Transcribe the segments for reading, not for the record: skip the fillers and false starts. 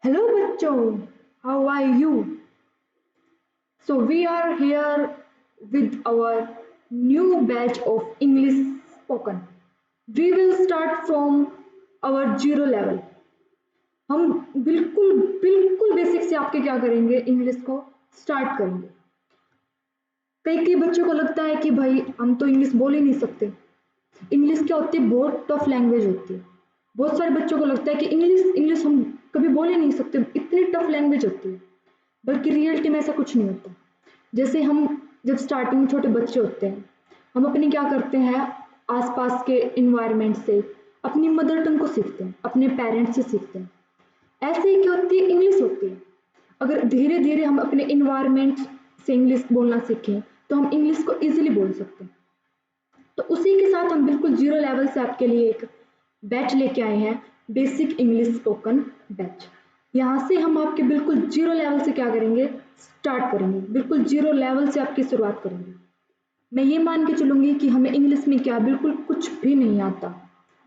Hello bachcho, how are you? So we are here with our new batch of English spoken. We will start from our zero level. हम बिल्कुल बिल्कुल basic से आपके क्या करेंगे English को start करेंगे। कई कई बच्चों को लगता है कि भाई हम तो इंग्लिश बोल ही नहीं सकते। इंग्लिश क्या होती है, बहुत टफ लैंग्वेज होती है। बहुत सारे बच्चों को लगता है कि इंग्लिश इंग्लिश हम कभी बोल ही नहीं सकते, इतनी टफ लैंग्वेज होती है। बल्कि रियलिटी में ऐसा कुछ नहीं होता। जैसे हम जब स्टार्टिंग में छोटे बच्चे होते हैं, हम अपनी क्या करते हैं, आसपास के इन्वायरमेंट से अपनी मदर टंग को सीखते हैं, अपने पेरेंट्स से सीखते हैं। ऐसे ही क्या होती है, इंग्लिश होती है। अगर धीरे धीरे हम अपने इन्वायरमेंट से इंग्लिश बोलना सीखें तो हम इंग्लिश को ईजिली बोल सकते हैं। तो उसी के साथ हम बिल्कुल जीरो लेवल से आपके लिए एक बैच लेके आए हैं, बेसिक इंग्लिश स्पोकन बैच। यहाँ से हम आपके बिल्कुल जीरो लेवल से क्या करेंगे, स्टार्ट करेंगे। बिल्कुल जीरो लेवल से आपकी शुरुआत करेंगे। मैं ये मान के चलूंगी कि हमें इंग्लिश में क्या बिल्कुल कुछ भी नहीं आता,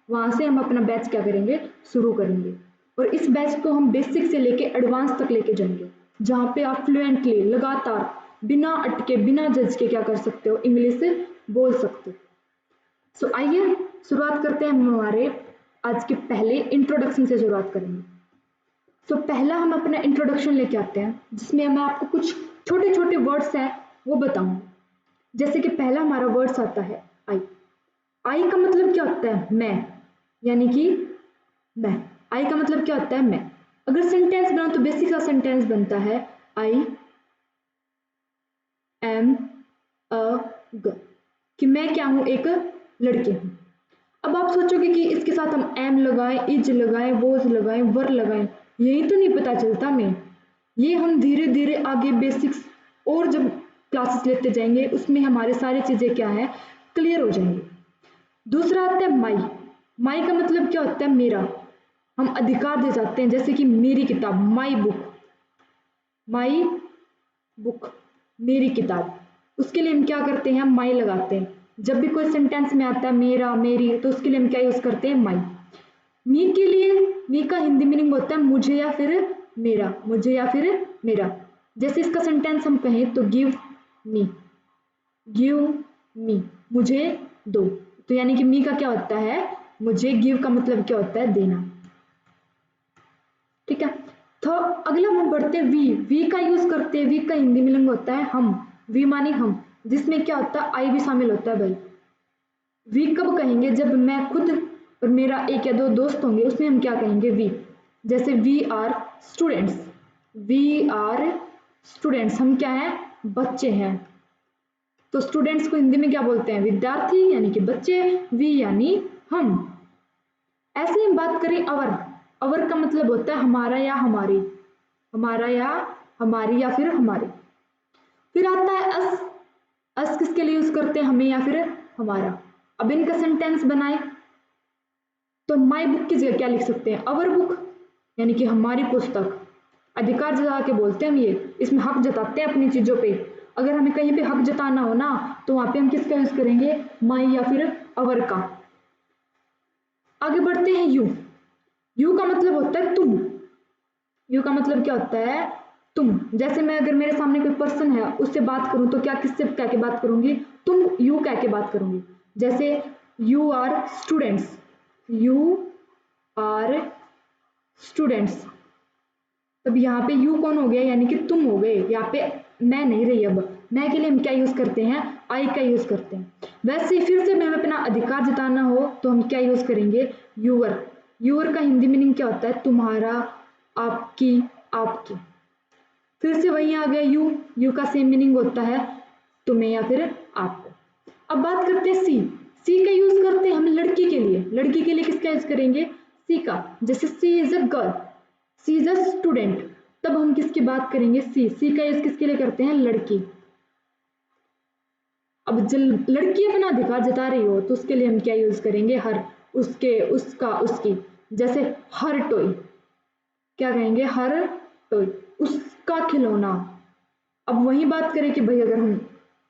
वहाँ से हम अपना बैच क्या करेंगे, शुरू करेंगे। और इस बैच को हम बेसिक से लेके एडवांस तक लेके जाएंगे, जहाँ पे आप फ्लुएंटली लगातार बिना अटके बिना जज के क्या कर सकते हो, इंग्लिश बोल सकते हो। सो आइए शुरुआत करते हैं। हम हमारे आज के पहले इंट्रोडक्शन से शुरुआत करेंगे। तो पहला हम अपना इंट्रोडक्शन लेके आते हैं, जिसमें मैं आपको कुछ छोटे छोटे वर्ड्स हैं वो बताऊंगी। जैसे कि पहला हमारा वर्ड्स आता है आई। आई का मतलब क्या होता है, मैं, यानी कि मैं। आई का मतलब क्या होता है, मैं। अगर सेंटेंस बनाओ तो बेसिक सा सेंटेंस बनता है आई एम अ गर्ल, कि मैं क्या हूं, एक लड़की हूं। अब आप सोचोगे कि इसके साथ हम एम लगाएं, इज लगाएं, वोज लगाएं, वर लगाएं, यही तो नहीं पता चलता हमें। ये हम धीरे धीरे आगे बेसिक्स और जब क्लासेस लेते जाएंगे उसमें हमारे सारी चीजें क्या है, क्लियर हो जाएंगी। दूसरा आता है माई। माई का मतलब क्या होता है, मेरा। हम अधिकार दे जाते हैं, जैसे कि मेरी किताब, माई बुक। माई बुक, मेरी किताब। उसके लिए हम क्या करते हैं, माई लगाते हैं। जब भी कोई सेंटेंस में आता है मेरा, मेरी, तो उसके लिए हम क्या यूज करते हैं, माई। मी के लिए, मी का हिंदी मीनिंग होता है मुझे या फिर मेरा, मुझे या फिर मेरा। जैसे इसका सेंटेंस हम कहें तो गिव मी, गिव मी, मुझे दो। तो यानी कि मी का क्या होता है, मुझे। गिव का मतलब क्या होता है, देना। ठीक है। तो अगला हम बढ़ते हैं वी। वी का यूज करते हैं। वी का हिंदी मीनिंग होता है हम। वी मानी हम, जिसमें क्या होता है, आई भी शामिल होता है भाई। वी कब कहेंगे, जब मैं खुद और मेरा एक या दो दोस्त होंगे, उसमें हम क्या कहेंगे, वी। जैसे we are students, we are students, हम क्या हैं, बच्चे हैं। तो स्टूडेंट्स को हिंदी में क्या बोलते हैं, विद्यार्थी, यानी कि बच्चे। वी यानी हम। ऐसे ही बात करें अवर। अवर का मतलब होता है हमारा या हमारी, हमारा या हमारी या फिर हमारे। फिर आता है अस। अस किसके लिए यूज करते हैं, हमें या फिर हमारा। अब इनका सेंटेंस बनाए तो माई बुक की जगह क्या लिख सकते हैं, अवर बुक, यानी कि हमारी पुस्तक। अधिकार जता के बोलते हैं हम, ये इसमें हक जताते हैं अपनी चीजों पे। अगर हमें कहीं पे हक जताना हो ना, तो वहां पे हम किसका यूज करेंगे, माई या फिर अवर का। आगे बढ़ते हैं यू। यू का मतलब होता है तुम। यू का मतलब क्या होता है, तुम। जैसे मैं अगर मेरे सामने कोई पर्सन है, उससे बात करूं तो क्या किससे कह के बात करूंगी, तुम यू कह के बात करूंगी। जैसे you are students, you are students. तब यहाँ पे यू कौन हो गया, यानी कि तुम हो गए। यहाँ पे मैं नहीं रही। अब मैं के लिए हम क्या यूज करते हैं, आई का यूज करते हैं। वैसे फिर से हमें अपना अधिकार जताना हो तो हम क्या यूज करेंगे, यूअर। यूअर का हिंदी मीनिंग क्या होता है, तुम्हारा, आपकी, आपकी। फिर से वही आ गया यू। यू का सेम मीनिंग होता है तुम्हें या फिर आपको। अब बात करते हैं सी। सी का यूज करते हैं हम लड़की के लिए। लड़की के लिए किसका यूज करेंगे, सी का। जैसे she is a girl, she is a student. तब हम किसकी बात करेंगे, सी। सी का यूज किसके लिए करते हैं, लड़की। अब जब लड़की अपना अधिकार जता रही हो तो उसके लिए हम क्या यूज करेंगे, हर, उसके, उसका, उसकी। जैसे हर टॉय, क्या कहेंगे, हर टॉय, उसका खिलौना। अब वही बात करें कि भाई अगर हम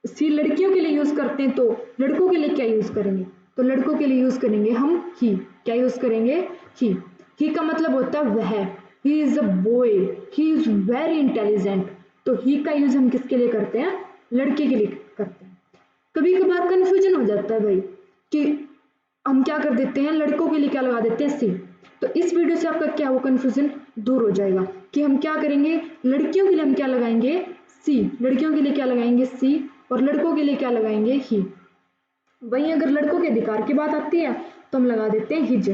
सी लड़कियों के लिए यूज करते हैं तो लड़कों के लिए क्या यूज करेंगे, तो लड़कों के लिए यूज करेंगे हम ही। क्या यूज करेंगे, ही। ही का मतलब होता है वह, he is a boy, he is very intelligent. तो ही का यूज हम किसके लिए करते हैं? लड़के के लिए करते हैं। कभी कभार कंफ्यूजन हो जाता है भाई कि हम क्या कर देते हैं, लड़कों के लिए क्या लगा देते हैं सी। तो इस वीडियो से आपका क्या वो कंफ्यूजन दूर हो जाएगा कि हम क्या करेंगे, लड़कियों के लिए हम क्या लगाएंगे सी, लड़कियों के लिए क्या लगाएंगे सी, और लड़कों के लिए क्या लगाएंगे ही। वहीं अगर लड़कों के अधिकार की बात आती है तो हम लगा देते हैं हिज।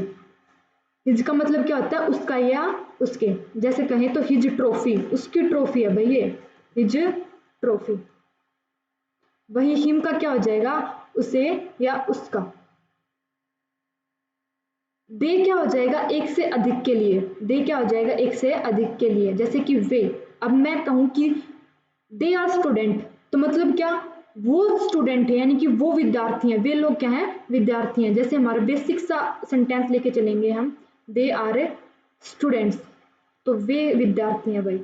हिज का मतलब क्या होता है? उसका या उसके। जैसे कहें तो हिज ट्रॉफी, उसकी ट्रॉफी है भाई ये, हिज ट्रॉफी। वही हिम का क्या हो जाएगा? उसे या उसका। दे क्या हो जाएगा? एक से अधिक के लिए। दे क्या हो जाएगा? एक से अधिक के लिए। जैसे कि वे, अब मैं कहूं कि दे आर स्टूडेंट, तो मतलब क्या? वो स्टूडेंट है, यानी कि वो विद्यार्थी हैं। वे लोग क्या हैं? विद्यार्थी हैं। जैसे हमारा बेसिक सा सेंटेंस लेके चलेंगे हम, दे आर स्टूडेंट्स, तो वे विद्यार्थी हैं भाई।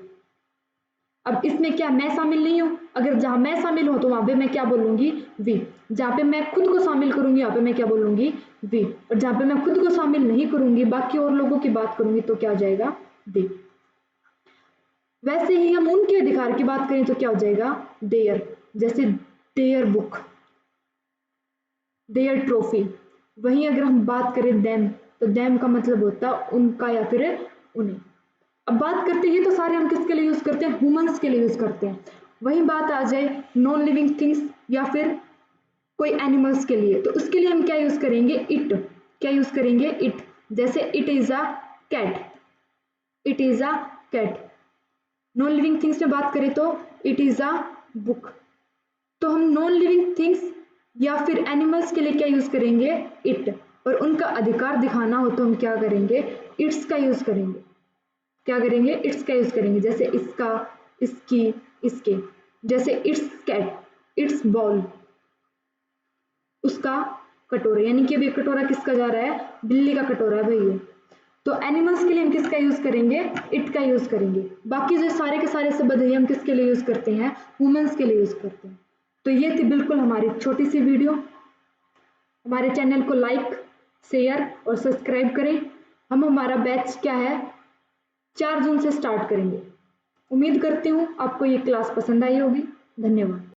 अब इसमें क्या मैं शामिल नहीं हूं? अगर जहां मैं शामिल हूं तो वहां पे मैं क्या बोलूंगी? वी। जहां पे मैं खुद को शामिल करूंगी वहां पे मैं क्या बोलूंगी? वी। और जहां पे मैं खुद को शामिल नहीं करूंगी, बाकी और लोगों की बात करूंगी, तो क्या हो जाएगा? दे। वैसे ही हम उनके अधिकार की बात करें तो क्या हो जाएगा? देयर। जैसे देयर बुक, देयर ट्रॉफी। वहीं अगर हम बात करें देम, तो देम का मतलब होता है उनका या फिर उन्हें। अब बात करते हैं तो सारे हम किसके लिए यूज करते हैं? ह्यूमंस के लिए यूज करते हैं। वहीं बात आ जाए नॉन लिविंग थिंग्स या फिर कोई एनिमल्स के लिए, तो उसके लिए हम क्या यूज करेंगे? इट। क्या यूज करेंगे? इट। जैसे it is a cat, it is a cat. Non living things में बात करें तो इट इज अ बुक। तो हम नॉन लिविंग थिंग्स या फिर एनिमल्स के लिए क्या यूज करेंगे? इट। और उनका अधिकार दिखाना हो तो हम क्या करेंगे? इट्स का यूज करेंगे। क्या करेंगे? इट्स का यूज करेंगे। जैसे इसका, इसकी, इसके। जैसे इट्स कैट, इट्स बॉल, उसका कटोरा, यानी कि अभी कटोरा किसका जा रहा है? बिल्ली का कटोरा है भाई ये। तो एनिमल्स के लिए हम किसका यूज करेंगे? इट का यूज करेंगे। बाकी जो सारे के सारे शब्द है हम किसके लिए यूज करते हैं? वुमेन्स के लिए यूज करते हैं। तो ये थी बिल्कुल हमारी छोटी सी वीडियो। हमारे चैनल को लाइक, शेयर और सब्सक्राइब करें। हम हमारा बैच क्या है 4 जून से स्टार्ट करेंगे। उम्मीद करती हूँ आपको ये क्लास पसंद आई होगी। धन्यवाद।